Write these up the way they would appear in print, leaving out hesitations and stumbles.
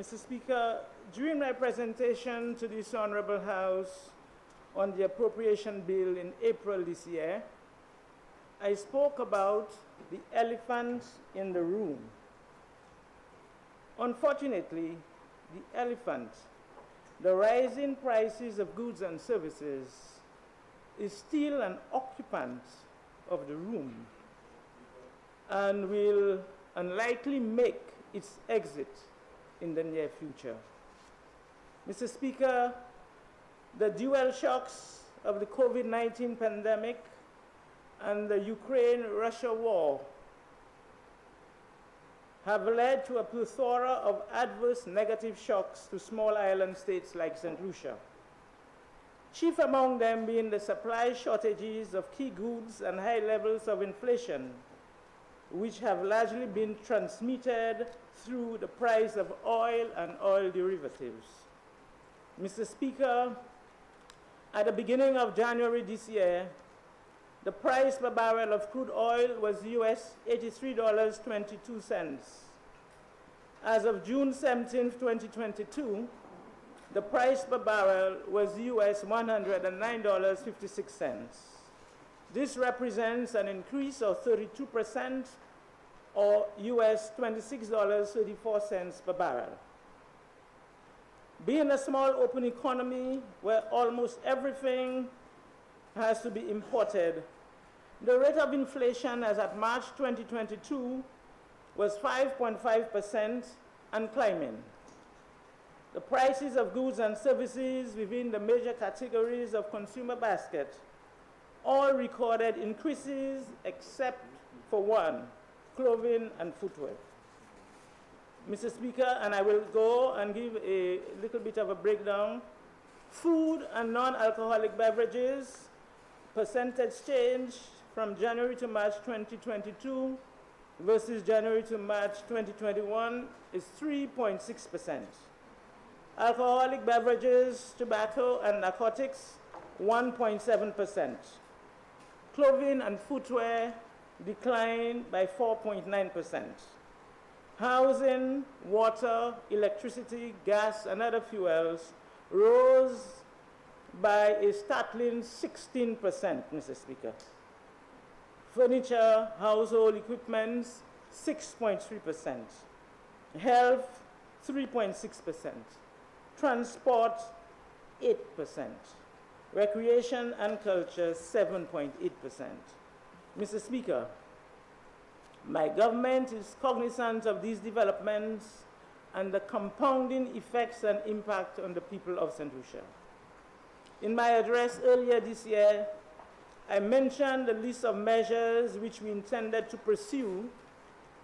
Mr. Speaker, during my presentation to this Honorable House on the appropriation bill in April this year, I spoke about the elephant in the room. Unfortunately, the elephant, the rising prices of goods and services, is still an occupant of the room and will unlikely make its exit in the near future. Mr. Speaker, the dual shocks of the COVID-19 pandemic and the Ukraine-Russia war have led to a plethora of adverse negative shocks to small island states like St. Lucia. Chief among them being the supply shortages of key goods and high levels of inflation, which have largely been transmitted through the price of oil and oil derivatives. Mr. Speaker, at the beginning of January this year, the price per barrel of crude oil was US $83.22. As of June 17, 2022, the price per barrel was US $109.56. This represents an increase of 32% or US $26.34 per barrel. Being a small open economy where almost everything has to be imported, the rate of inflation as at March 2022 was 5.5% and climbing. The prices of goods and services within the major categories of consumer basket all recorded increases except for one, clothing and footwear. Mr. Speaker, and I will go and give a little bit of a breakdown. Food and non-alcoholic beverages, percentage change from January to March 2022 versus January to March 2021 is 3.6%. Alcoholic beverages, tobacco, and narcotics, 1.7%. Clothing and footwear declined by 4.9%. Housing, water, electricity, gas, and other fuels rose by a startling 16%, Mr. Speaker. Furniture, household equipment, 6.3%. Health, 3.6%. Transport, 8%. Recreation and culture, 7.8%. Mr. Speaker, my government is cognizant of these developments and the compounding effects and impact on the people of St. Lucia. In my address earlier this year, I mentioned the list of measures which we intended to pursue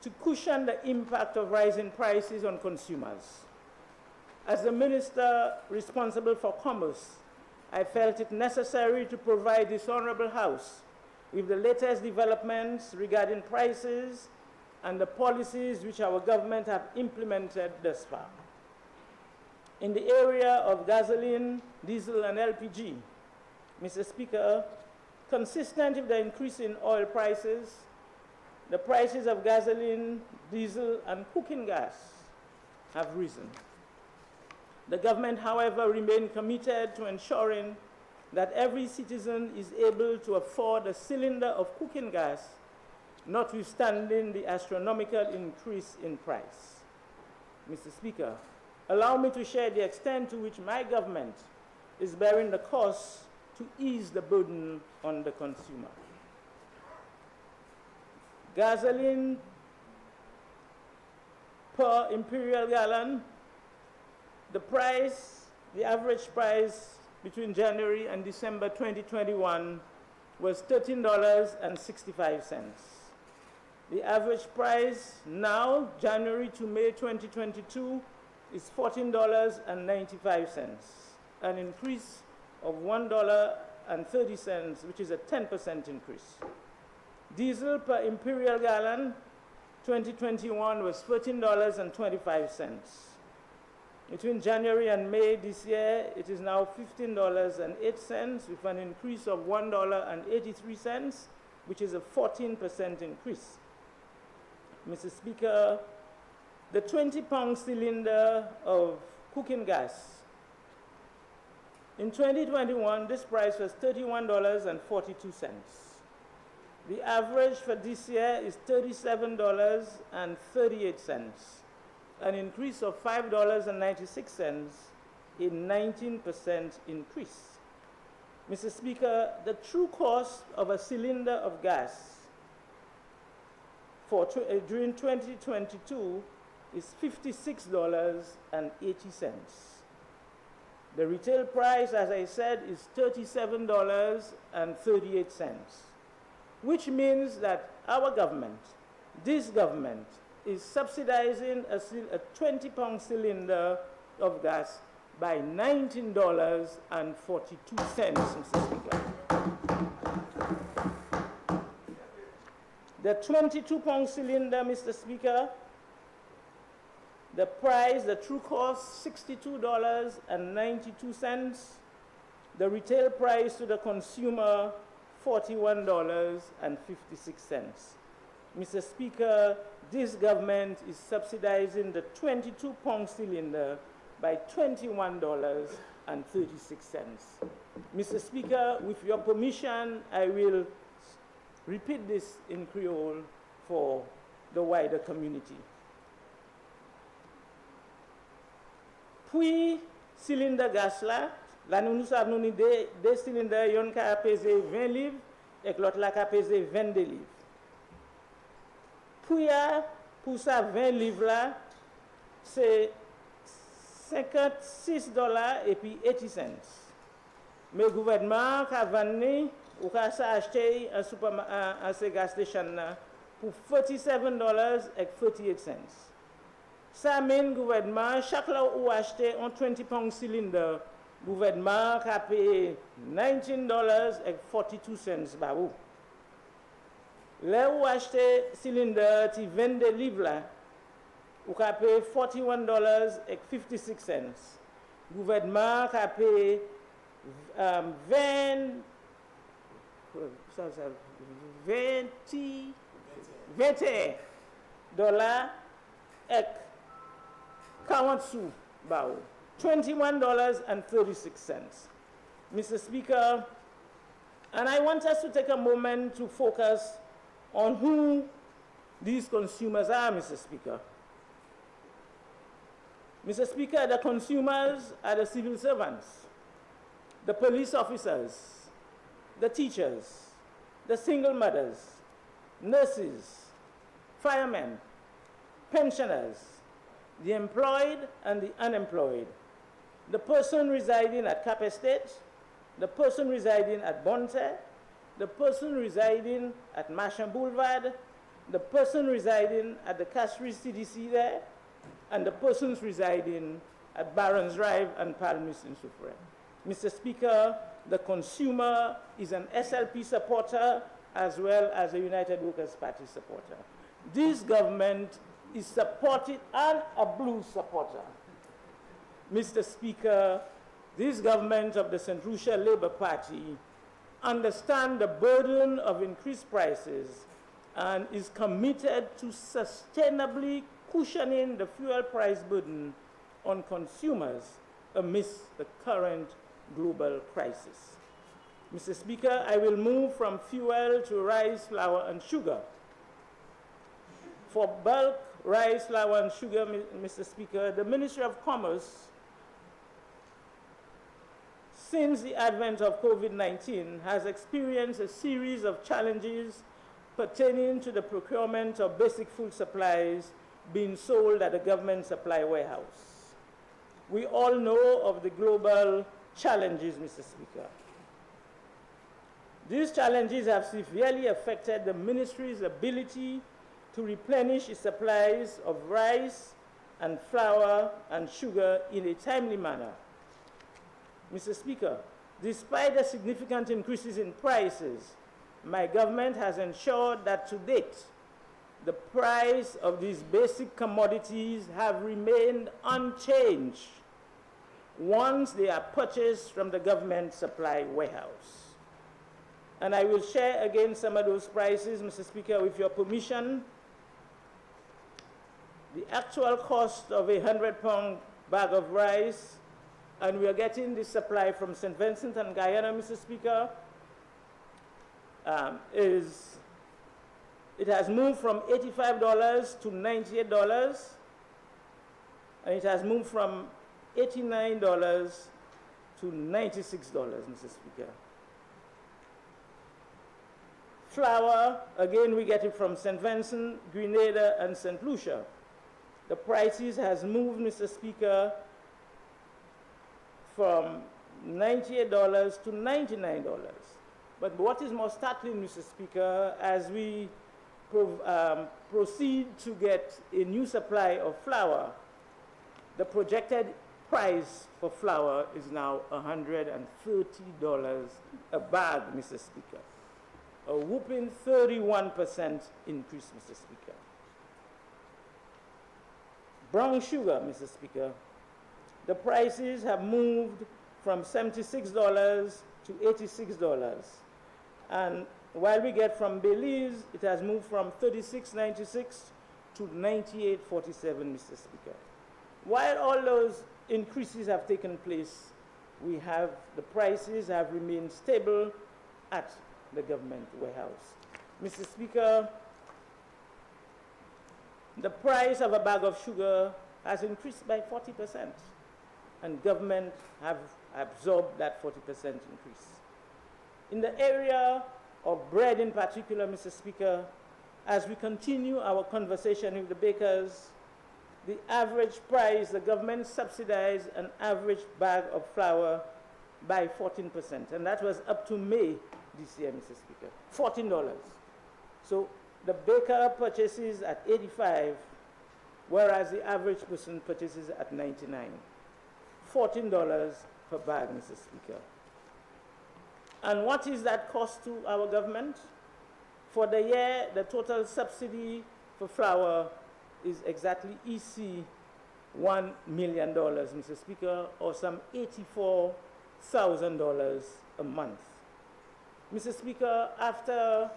to cushion the impact of rising prices on consumers. As the Minister responsible for Commerce, I felt it necessary to provide this Honorable House with the latest developments regarding prices and the policies which our government have implemented thus far. In the area of gasoline, diesel, and LPG, Mr. Speaker, consistent with the increase in oil prices, the prices of gasoline, diesel, and cooking gas have risen. The government, however, remains committed to ensuring that every citizen is able to afford a cylinder of cooking gas, notwithstanding the astronomical increase in price. Mr. Speaker, allow me to share the extent to which my government is bearing the cost to ease the burden on the consumer. Gasoline per imperial gallon, the average price between January and December 2021 was $13.65. The average price now, January to May 2022, is $14.95, an increase of $1.30, which is a 10% increase. Diesel per imperial gallon, 2021 was $13.25. Between January and May this year, it is now $15.08, with an increase of $1.83, which is a 14% increase. Mr. Speaker, the 20-pound cylinder of cooking gas. In 2021, this price was $31.42. The average for this year is $37.38, an increase of $5.96, a 19% increase. Mr. Speaker, the true cost of a cylinder of gas during 2022 is $56.80. The retail price, as I said, is $37.38, which means that our government, this government, is subsidizing a 20-pound cylinder of gas by $19.42, Mr. Speaker. The 22-pound cylinder, Mr. Speaker, the price, the true cost, $62.92. The retail price to the consumer, $41.56. Mr. Speaker, this government is subsidizing the 22-pound cylinder by $21.36. Mr. Speaker, with your permission, I will repeat this in Creole for the wider community. Puis, cylinder gas là nous savons nous des cylindres yon ka peser 20 livres et l'autre là ka peser 22 livres. Puis, pour ça 20 livres là, c'est $56 et puis 80 cents. Mais le gouvernement a vendu ou a acheté un gas station pour $47 et 38 cents. Ça mène le gouvernement, chaque fois où acheté un 20-pound cylinder, le gouvernement a payé $19 et 42 cents. Là où acheté cylinder, tu 22 livres là, ou a payé $41 et 56 cents. Le gouvernement a payé 21 dollars et 40 sous. $21.36. Mr. Speaker, and I want us to take a moment to focus on who these consumers are, Mr. Speaker. Mr. Speaker, the consumers are the civil servants, the police officers, the teachers, the single mothers, nurses, firemen, pensioners, the employed and the unemployed, the person residing at Cap Estate, the person residing at Bonte, the person residing at Marchand Boulevard, the person residing at the Castries CDC there, and the persons residing at Barron's Drive and Palmis in Soufriere. Mr. Speaker, the consumer is an SLP supporter as well as a United Workers' Party supporter. This government is supported and a blue supporter. Mr. Speaker, this government of the St. Lucia Labour Party understands the burden of increased prices and is committed to sustainably cushioning the fuel price burden on consumers amidst the current global crisis. Mr. Speaker, I will move from fuel to rice, flour, and sugar. For bulk rice, flour, and sugar, Mr. Speaker, the Ministry of Commerce, since the advent of COVID-19, has experienced a series of challenges pertaining to the procurement of basic food supplies being sold at the government supply warehouse. We all know of the global challenges, Mr. Speaker. These challenges have severely affected the ministry's ability to replenish its supplies of rice and flour and sugar in a timely manner. Mr. Speaker, despite the significant increases in prices, my government has ensured that to date, the price of these basic commodities have remained unchanged once they are purchased from the government supply warehouse. And I will share again some of those prices, Mr. Speaker, with your permission. the actual cost of a 100-pound bag of rice, and we are getting this supply from St. Vincent and Guyana, Mr. Speaker, it has moved from $85 to $98, and it has moved from $89 to $96, Mr. Speaker. Flour, again, we get it from St. Vincent, Grenada, and St. Lucia. The prices has moved, Mr. Speaker, from $98 to $99. But what is more startling, Mr. Speaker, as we proceed to get a new supply of flour, the projected price for flour is now $130 a bag, Mr. Speaker. A whooping 31% increase, Mr. Speaker. Brown sugar, Mr. Speaker, the prices have moved from $76 to $86. And while we get from Belize, it has moved from $36.96 to $98.47, Mr. Speaker. While all those increases have taken place, the prices have remained stable at the government warehouse. Mr. Speaker, the price of a bag of sugar has increased by 40%, and government have absorbed that 40% increase. In the area of bread in particular, Mr. Speaker, as we continue our conversation with the bakers, the average price, the government subsidized an average bag of flour by 14%, and that was up to May this year, Mr. Speaker, $14. So the baker purchases at 85, whereas the average person purchases at 99. $14 per bag, Mr. Speaker. And what is that cost to our government? For the year, the total subsidy for flour is exactly EC $1 million, Mr. Speaker, or some $84,000 a month. Mr. Speaker, after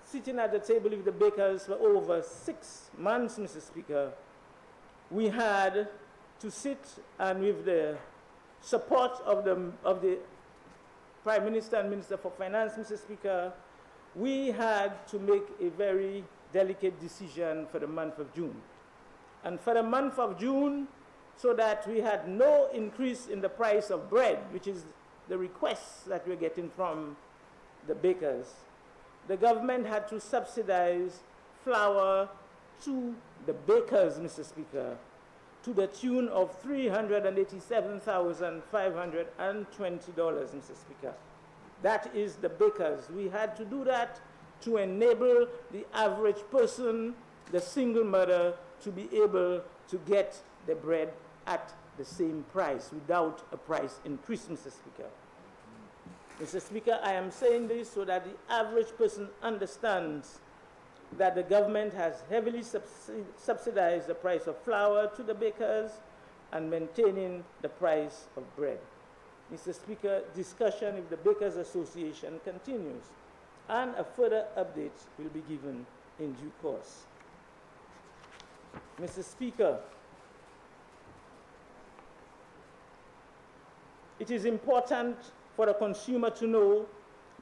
sitting at the table with the bakers for over 6 months, Mr. Speaker, we had to sit, and with the support of the Prime Minister and Minister for Finance, Mr. Speaker, we had to make a very delicate decision for the month of June. And for the month of June, so that we had no increase in the price of bread, which is the requests that we're getting from the bakers, the government had to subsidize flour to the bakers, Mr. Speaker, to the tune of $387,520, Mr. Speaker. That is the bakers. We had to do that to enable the average person, the single mother, to be able to get the bread at the same price without a price increase, Mr. Speaker. Mr. Speaker, I am saying this so that the average person understands that the government has heavily subsidized the price of flour to the bakers and maintaining the price of bread. Mr. Speaker, discussion with the Bakers Association continues, and a further update will be given in due course. Mr. Speaker, it is important for the consumer to know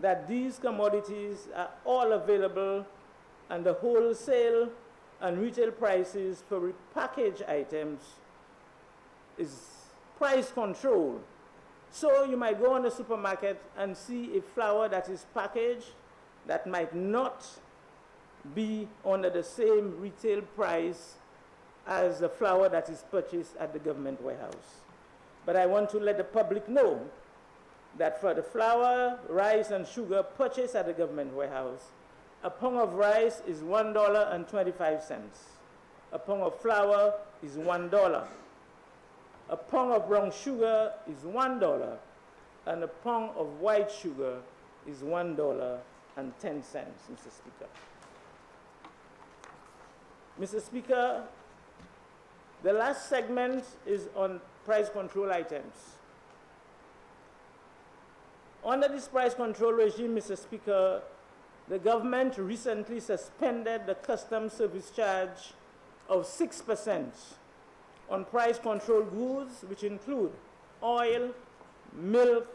that these commodities are all available, and the wholesale and retail prices for repackaged items is price controlled. So you might go on the supermarket and see a flour that is packaged that might not be under the same retail price as the flour that is purchased at the government warehouse. But I want to let the public know that for the flour, rice, and sugar purchased at the government warehouse, a pound of rice is $1.25. A pound of flour is $1. A pound of brown sugar is $1, and a pound of white sugar is $1.10, Mr. Speaker. Mr. Speaker, the last segment is on price control items. Under this price control regime, Mr. Speaker, the government recently suspended the customs service charge of 6% on price control goods, which include oil, milk,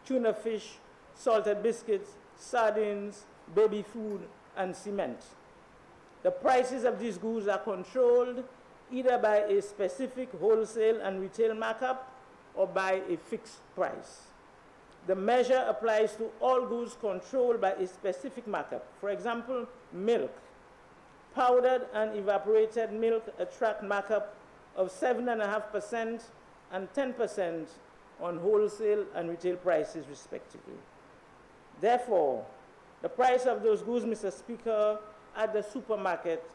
tuna fish, salted biscuits, sardines, baby food, and cement. The prices of these goods are controlled either by a specific wholesale and retail markup or by a fixed price. The measure applies to all goods controlled by a specific markup. For example, milk. Powdered and evaporated milk attract markup of 7.5% and 10% on wholesale and retail prices, respectively. Therefore, the price of those goods, Mr. Speaker, at the supermarket,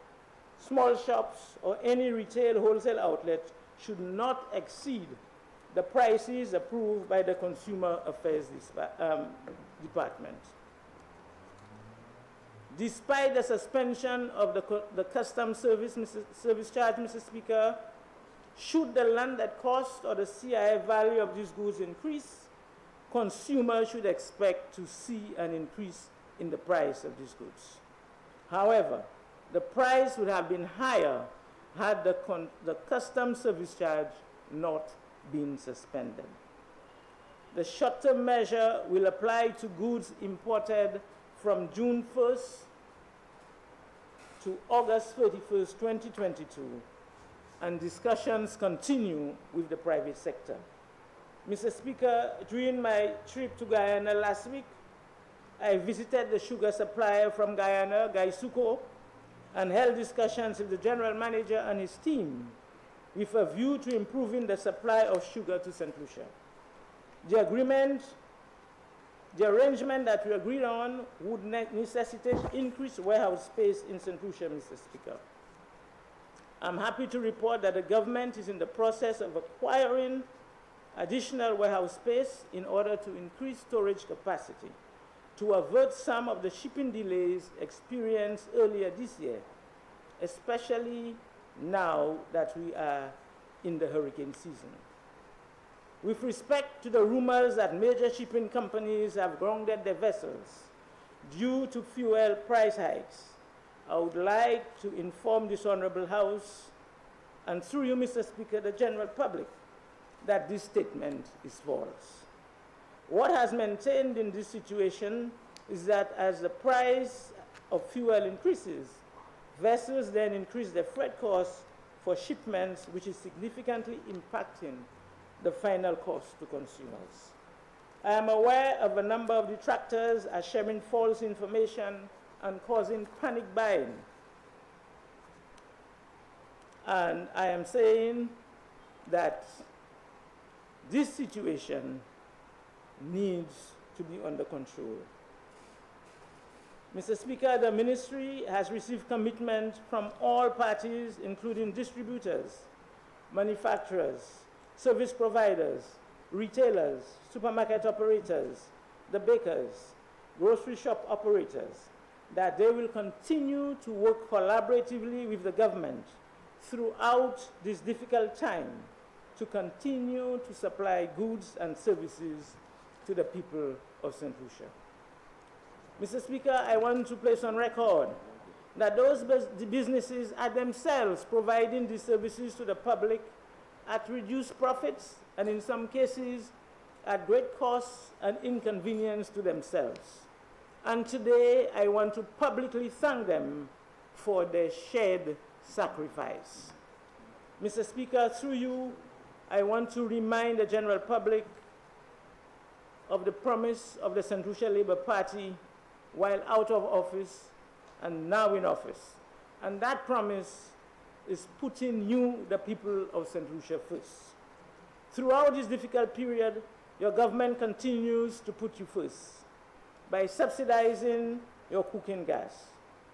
small shops, or any retail wholesale outlet should not exceed the prices approved by the Consumer Affairs Department. Despite the suspension of the customs service charge, Mr. Speaker, should the landed cost or the CIF value of these goods increase, consumers should expect to see an increase in the price of these goods. However, the price would have been higher had the customs service charge not been suspended. The short-term measure will apply to goods imported from June 1st to August 31st, 2022, and discussions continue with the private sector. Mr. Speaker, during my trip to Guyana last week, I visited the sugar supplier from Guyana, Gaisuko, and held discussions with the general manager and his team with a view to improving the supply of sugar to St. Lucia. The arrangement that we agreed on would necessitate increased warehouse space in St. Lucia, Mr. Speaker. I'm happy to report that the government is in the process of acquiring additional warehouse space in order to increase storage capacity to avert some of the shipping delays experienced earlier this year, especially now that we are in the hurricane season. With respect to the rumors that major shipping companies have grounded their vessels due to fuel price hikes, I would like to inform this Honorable House, and through you, Mr. Speaker, the general public, that this statement is false. What has maintained in this situation is that as the price of fuel increases, vessels then increase their freight costs for shipments, which is significantly impacting the final cost to consumers. I am aware of a number of detractors are sharing false information and causing panic buying. And I am saying that this situation needs to be under control. Mr. Speaker, the ministry has received commitment from all parties, including distributors, manufacturers, service providers, retailers, supermarket operators, the bakers, grocery shop operators, that they will continue to work collaboratively with the government throughout this difficult time to continue to supply goods and services to the people of St. Lucia. Mr. Speaker, I want to place on record that those businesses are themselves providing these services to the public at reduced profits and in some cases at great cost and inconvenience to themselves. And today I want to publicly thank them for their shared sacrifice. Mr. Speaker, through you, I want to remind the general public of the promise of the St. Lucia Labour Party while out of office and now in office. And that promise is putting you, the people of St. Lucia, first. Throughout this difficult period, your government continues to put you first by subsidizing your cooking gas,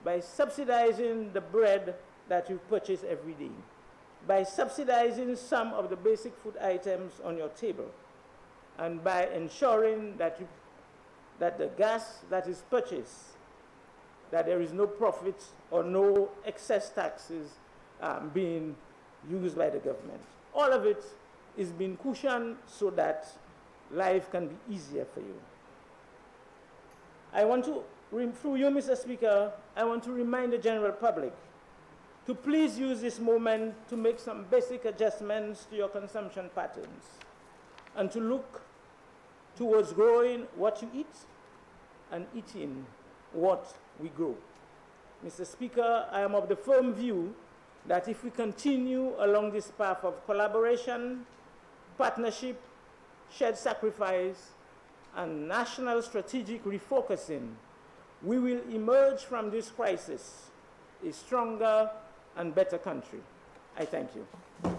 by subsidizing the bread that you purchase every day, by subsidizing some of the basic food items on your table, and by ensuring that the gas that is purchased, that there is no profit or no excess taxes being used by the government. All of it is being cushioned so that life can be easier for you. I want to, through you, Mr. Speaker, I want to remind the general public to please use this moment to make some basic adjustments to your consumption patterns and to look towards growing what you eat and eating what we grow. Mr. Speaker, I am of the firm view that if we continue along this path of collaboration, partnership, shared sacrifice, and national strategic refocusing, we will emerge from this crisis a stronger and better country. I thank you.